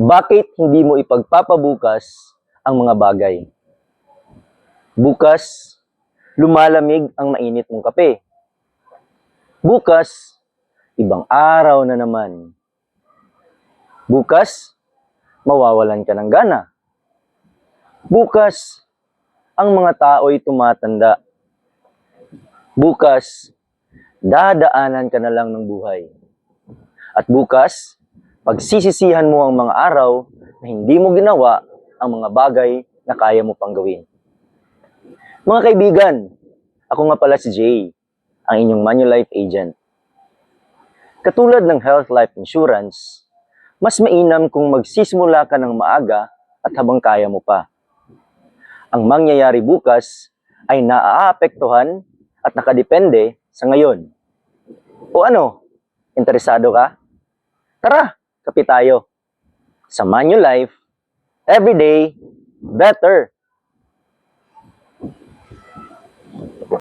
Bakit hindi mo ipagpapabukas ang mga bagay? Bukas, lumalamig ang mainit mong kape. Bukas, ibang araw na naman. Bukas, mawawalan ka ng gana. Bukas, ang mga tao'y tumatanda. Bukas, dadaanan ka na lang ng buhay. At bukas, pagsisisihan mo ang mga araw na hindi mo ginawa ang mga bagay na kaya mo pang gawin. Mga kaibigan, ako nga pala si Jay, ang inyong Manulife agent. Katulad ng health life insurance, mas mainam kung magsisimula ka ng maaga at habang kaya mo pa. Ang mangyayari bukas ay naaapektuhan at nakadepende sa ngayon. O ano, interesado ka? Tara, kape tayo. Sa Manulife, everyday better.